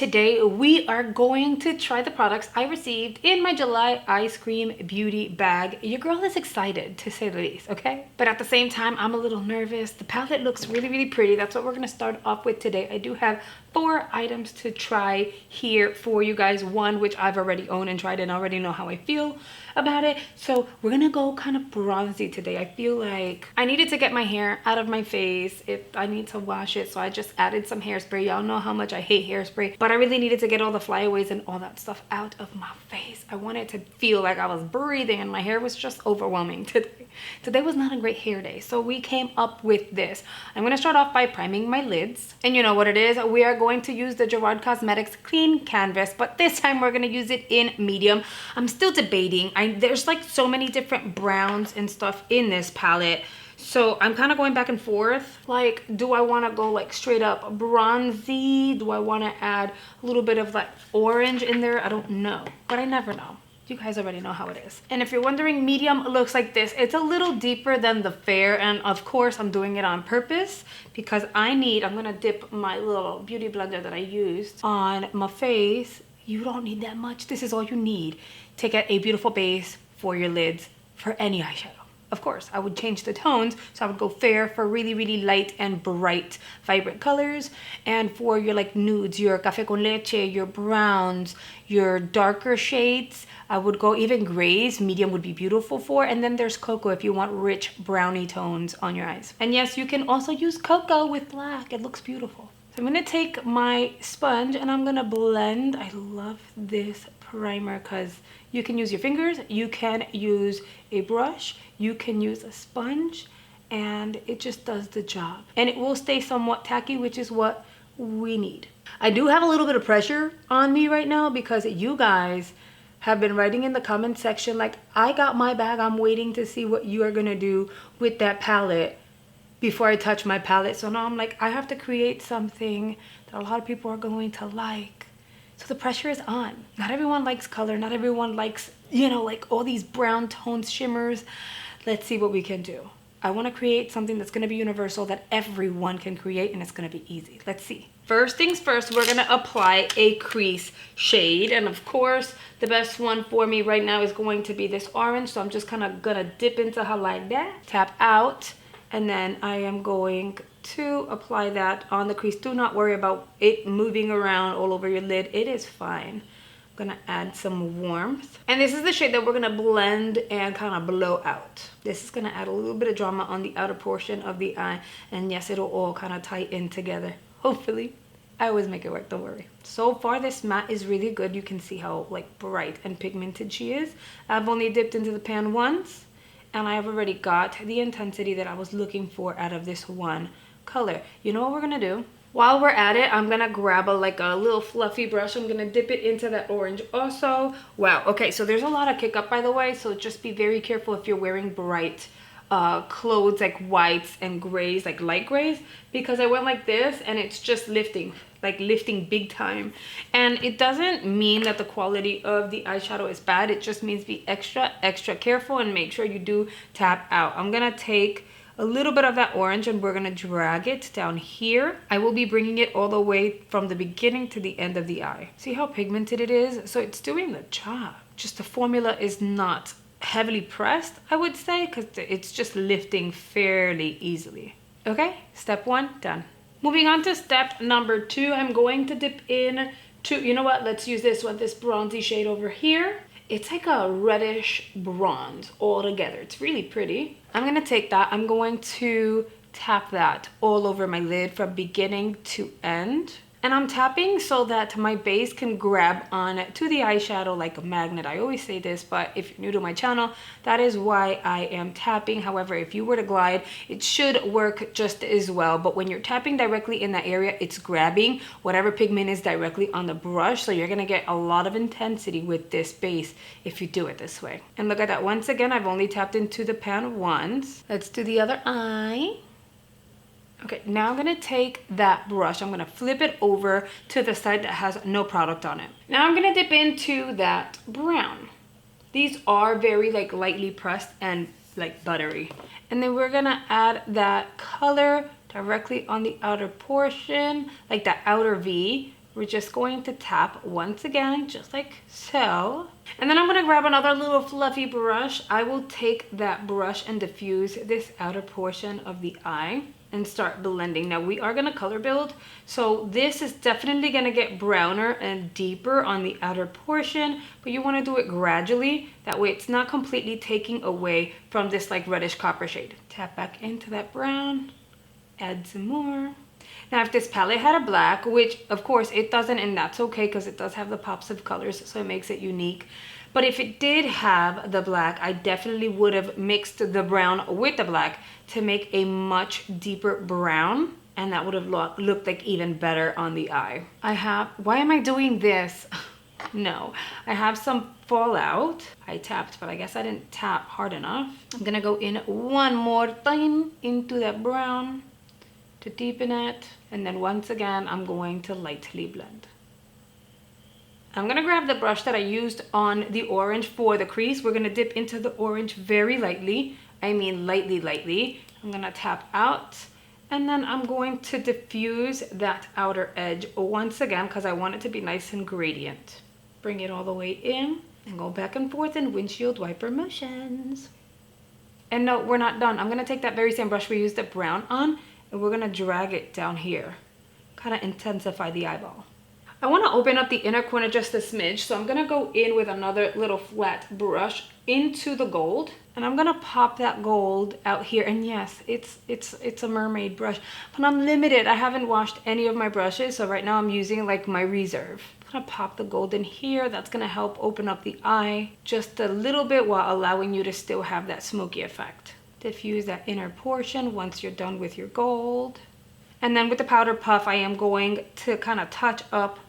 today we are going to try the products I received in my July Eyescream Beauty Bag. Your girl is excited, to say the least, okay? But at the same time, I'm a little nervous. The palette looks really, really pretty. That's what we're gonna start off with today. I do have 4 items to try here for you guys. One which I've already owned and tried and already know how I feel about it. So we're gonna go kind of bronzy today. I feel like I needed to get my hair out of my face. I need to wash it, so I just added some hairspray. Y'all know how much I hate hairspray, but I really needed to get all the flyaways and all that stuff out of my face. I wanted to feel like I was breathing, and my hair was just overwhelming today. Today was not a great hair day, so we came up with this. I'm gonna start off by priming my lids, and you know what it is. We are going to use the Gerard Cosmetics Clean Canvas, but this time we're gonna use it in medium. I'm still debating. There's like so many different browns and stuff in this palette, so I'm kind of going back and forth. Like, do I want to go like straight up bronzy? Do I want to add a little bit of that orange in there? I don't know, but I never know. You guys already know how it is. And if you're wondering, medium looks like this. It's a little deeper than the fair, and of course I'm doing it on purpose because I'm gonna dip my little beauty blender that I used on my face. You don't need that much. This is all you need to get a beautiful base for your lids for any eyeshadow. Of course, I would change the tones, so I would go fair for really, really light and bright, vibrant colors. And for your like nudes, your café con leche, your browns, your darker shades, I would go even grays. Medium would be beautiful for. And then there's cocoa if you want rich brownie tones on your eyes. And yes, you can also use cocoa with black. It looks beautiful. So I'm gonna take my sponge and I'm gonna blend. I love this primer because you can use your fingers, you can use a brush, you can use a sponge, and it just does the job. And it will stay somewhat tacky, which is what we need. I do have a little bit of pressure on me right now because you guys have been writing in the comment section like, I got my bag, I'm waiting to see what you are gonna do with that palette before I touch my palette. So now I'm like, I have to create something that a lot of people are going to like. So the pressure is on. Not everyone likes color. Not everyone likes, you know, like all these brown tones, shimmers. Let's see what we can do. I want to create something that's going to be universal that everyone can create, and it's going to be easy. Let's see. First things first, we're going to apply a crease shade. And of course, the best one for me right now is going to be this orange. So I'm just kind of going to dip into her like that. Tap out. And then I am going to apply that on the crease. Do not worry about it moving around all over your lid. It is fine. I'm gonna add some warmth. And this is the shade that we're gonna blend and kind of blow out. This is gonna add a little bit of drama on the outer portion of the eye. And yes, it'll all kind of tie in together. Hopefully. I always make it work, don't worry. So far, this matte is really good. You can see how like bright and pigmented she is. I've only dipped into the pan once, and I have already got the intensity that I was looking for out of this one color. You know what we're gonna do? While we're at it, I'm gonna grab a little fluffy brush. I'm gonna dip it into that orange also. Wow, okay, so there's a lot of kick up, by the way, so just be very careful if you're wearing bright clothes like whites and grays, like light grays, because I went like this and it's just lifting, like lifting big time. And it doesn't mean that the quality of the eyeshadow is bad. It just means be extra careful and make sure you do tap out. I'm gonna take a little bit of that orange and we're gonna drag it down here. I will be bringing it all the way from the beginning to the end of the eye. See how pigmented it is? So it's doing the job. Just the formula is not heavily pressed, I would say, because it's just lifting fairly easily. Okay, step 1 done. Moving on to step number 2, I'm going to dip in to, you know what, let's use this one, this bronzy shade over here. It's like a reddish bronze all together. It's really pretty. I'm gonna take that, I'm going to tap that all over my lid from beginning to end. And I'm tapping so that my base can grab on to the eyeshadow like a magnet. I always say this, but if you're new to my channel, that is why I am tapping. However, if you were to glide, it should work just as well. But when you're tapping directly in that area, it's grabbing whatever pigment is directly on the brush. So you're gonna get a lot of intensity with this base if you do it this way. And look at that, once again, I've only tapped into the pan once. Let's do the other eye. Okay, now I'm gonna take that brush, I'm gonna flip it over to the side that has no product on it. Now I'm gonna dip into that brown. These are very like lightly pressed and like buttery. And then we're gonna add that color directly on the outer portion, like that outer V, we're just going to tap once again, just like so. And then I'm gonna grab another little fluffy brush. I will take that brush and diffuse this outer portion of the eye and start blending. Now we are gonna color build, so this is definitely gonna get browner and deeper on the outer portion, but you wanna do it gradually. That way it's not completely taking away from this like reddish copper shade. Tap back into that brown, add some more. Now if this palette had a black, which of course it doesn't, and that's okay because it does have the pops of colors, so it makes it unique. But if it did have the black, I definitely would have mixed the brown with the black to make a much deeper brown, and that would have looked like even better on the eye. Why am I doing this? No, I have some fallout. I tapped, but I guess I didn't tap hard enough. I'm gonna go in one more time into that brown to deepen it, and then once again I'm going to lightly blend. I'm gonna grab the brush that I used on the orange for the crease. We're gonna dip into the orange very lightly. I mean lightly. I'm gonna tap out, and then I'm going to diffuse that outer edge once again because I want it to be nice and gradient. Bring it all the way in and go back and forth in windshield wiper motions. And no, we're not done. I'm gonna take that very same brush we used the brown on, and we're gonna drag it down here, kind of intensify the eyeball. I want to open up the inner corner just a smidge, so I'm gonna go in with another little flat brush into the gold, and I'm gonna pop that gold out here. And yes, it's a mermaid brush, but I'm limited. I haven't washed any of my brushes, so right now I'm using like my reserve. I'm gonna pop the gold in here. That's gonna help open up the eye just a little bit while allowing you to still have that smoky effect. Diffuse that inner portion once you're done with your gold. And then with the powder puff, I am going to kind of touch up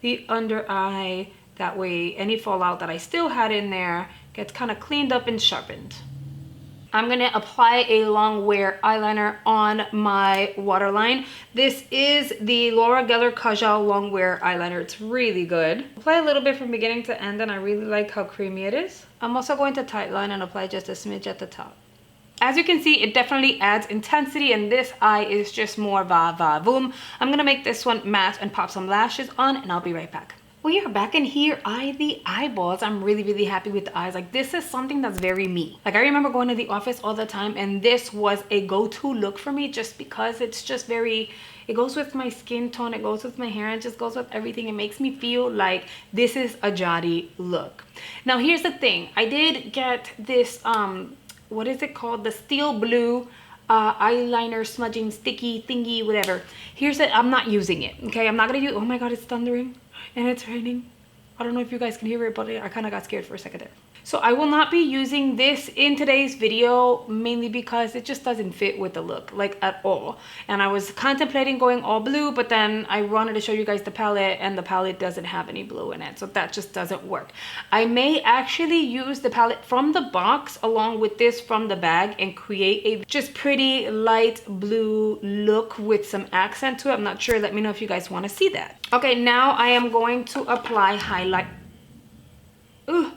the under eye. That way any fallout that I still had in there gets kind of cleaned up and sharpened. I'm gonna apply a long wear eyeliner on my waterline. This is the Laura Geller Kajal long wear eyeliner. It's really good. Apply a little bit from beginning to end, and I really like how creamy it is. I'm also going to tightline and apply just a smidge at the top. As you can see, it definitely adds intensity, and this eye is just more va-va-voom. I'm gonna make this one matte and pop some lashes on, and I'll be right back. We are back in here. The eyeballs. I'm really happy with the eyes. Like, this is something that's very me. Like, I remember going to the office all the time, and this was a go-to look for me just because it's just very, it goes with my skin tone, it goes with my hair, it just goes with everything. It makes me feel like this is a Jadi look. Now, here's the thing. I did get this, what is it called? The steel blue eyeliner smudging sticky thingy, whatever. Here's it. I'm not using it. Okay, I'm not gonna use. Oh my god, it's thundering and it's raining. I don't know if you guys can hear it, but I kind of got scared for a second there. So I will not be using this in today's video, mainly because it just doesn't fit with the look, like, at all. And I was contemplating going all blue, but then I wanted to show you guys the palette, and the palette doesn't have any blue in it, so that just doesn't work. I may actually use the palette from the box along with this from the bag and create a just pretty light blue look with some accent to it. I'm not sure. Let me know if you guys want to see that. Okay, now I am going to apply highlight. Ooh.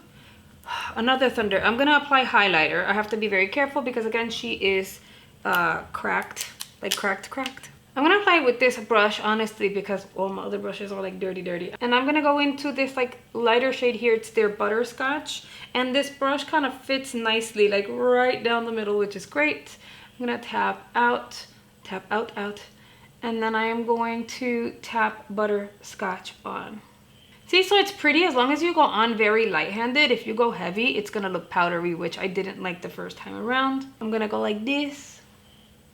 Another thunder. I'm gonna apply highlighter. I have to be very careful because, again, she is cracked. I'm gonna apply it with this brush, honestly, because all my other brushes are like dirty. And I'm gonna go into this like lighter shade here. It's their butterscotch, and this brush kind of fits nicely, like right down the middle, which is great. I'm gonna tap out, and then I am going to tap butterscotch on. See, so it's pretty as long as you go on very light-handed. If you go heavy, it's gonna look powdery, which I didn't like the first time around. I'm gonna go like this.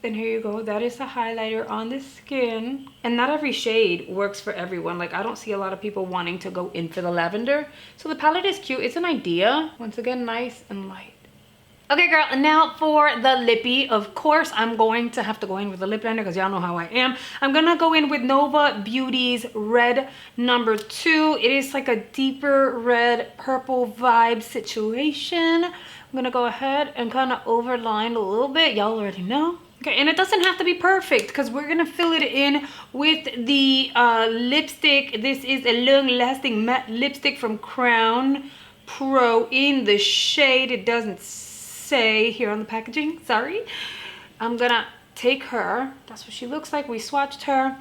Then here you go. That is the highlighter on the skin. And not every shade works for everyone. Like, I don't see a lot of people wanting to go in for the lavender. So the palette is cute. It's an idea. Once again, nice and light. Okay, girl, now for the lippy. Of course, I'm going to have to go in with the lip liner because y'all know how I am. I'm gonna go in with Nova Beauty's Red No. 2. It is like a deeper red purple vibe situation. I'm gonna go ahead and kind of overline a little bit. Y'all already know. Okay, and it doesn't have to be perfect because we're gonna fill it in with the lipstick. This is a long-lasting matte lipstick from Crown Pro in the shade. It doesn't say here on the packaging, sorry. I'm gonna take her. That's what she looks like. We swatched her.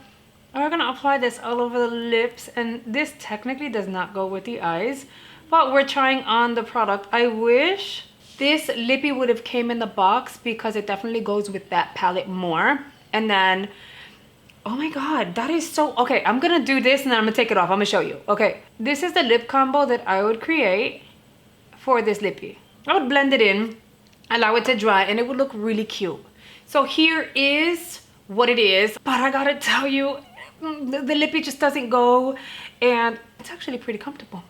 We're gonna apply this all over the lips, and this technically does not go with the eyes, but we're trying on the product. I wish this lippy would have came in the box because it definitely goes with that palette more. And then, oh my god, that is so... Okay, I'm gonna do this and then I'm gonna take it off. I'm gonna show you. Okay, this is the lip combo that I would create for this lippy. I would blend it in, allow it to dry, and it would look really cute. So here is what it is, but I gotta tell you, the lippy just doesn't go, and it's actually pretty comfortable.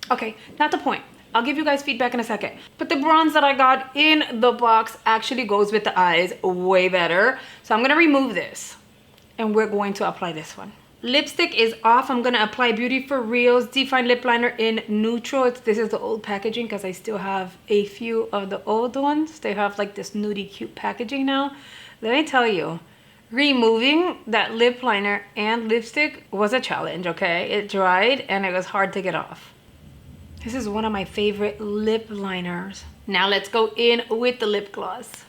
Okay, not the point. I'll give you guys feedback in a second. But the bronze that I got in the box actually goes with the eyes way better. So I'm gonna remove this and we're going to apply this one. Lipstick is off. I'm gonna apply Beauty for Real's Define Lip Liner in Neutral. This is the old packaging because I still have a few of the old ones. They have like this nudie cute packaging now. Let me tell you, removing that lip liner and lipstick was a challenge, okay? It dried and it was hard to get off. This is one of my favorite lip liners. Now let's go in with the lip gloss.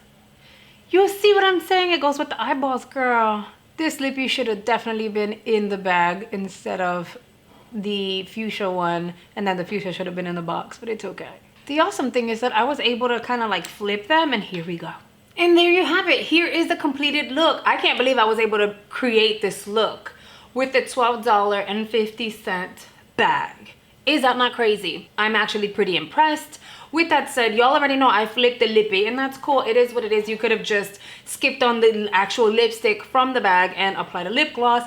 You see what I'm saying? It goes with the eyeballs, girl. This lippy should have definitely been in the bag instead of the fuchsia one, and then the fuchsia should have been in the box, but it's okay. The awesome thing is that I was able to kind of like flip them, and here we go. And there you have it. Here is the completed look. I can't believe I was able to create this look with the $12.50 bag. Is that not crazy? I'm actually pretty impressed. With that said, y'all already know I flipped the lippy, and that's cool. It is what it is. You could have just skipped on the actual lipstick from the bag and applied a lip gloss.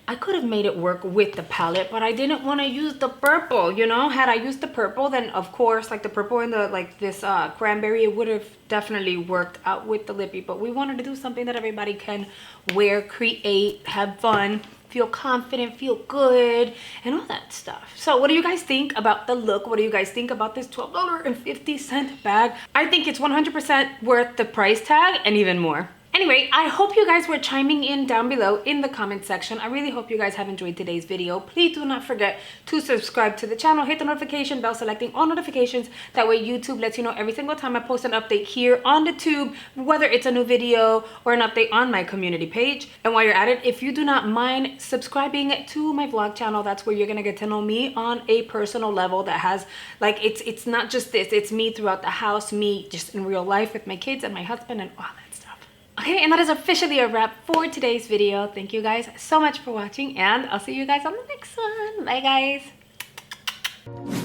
I could have made it work with the palette, but I didn't want to use the purple, you know? Had I used the purple, then of course, like the purple and the like this cranberry, it would have definitely worked out with the lippy. But we wanted to do something that everybody can wear, create, have fun, feel confident, feel good, and all that stuff. So what do you guys think about the look? What do you guys think about this $12.50 bag? I think it's 100% worth the price tag and even more. Anyway, I hope you guys were chiming in down below in the comment section. I really hope you guys have enjoyed today's video. Please do not forget to subscribe to the channel, hit the notification bell, selecting all notifications. That way YouTube lets you know every single time I post an update here on the tube, whether it's a new video or an update on my community page. And while you're at it, if you do not mind subscribing to my vlog channel, that's where you're gonna get to know me on a personal level that has like, it's not just this, it's me throughout the house, me just in real life with my kids and my husband and all that. Okay, and that is officially a wrap for today's video. Thank you guys so much for watching, and I'll see you guys on the next one. Bye, guys.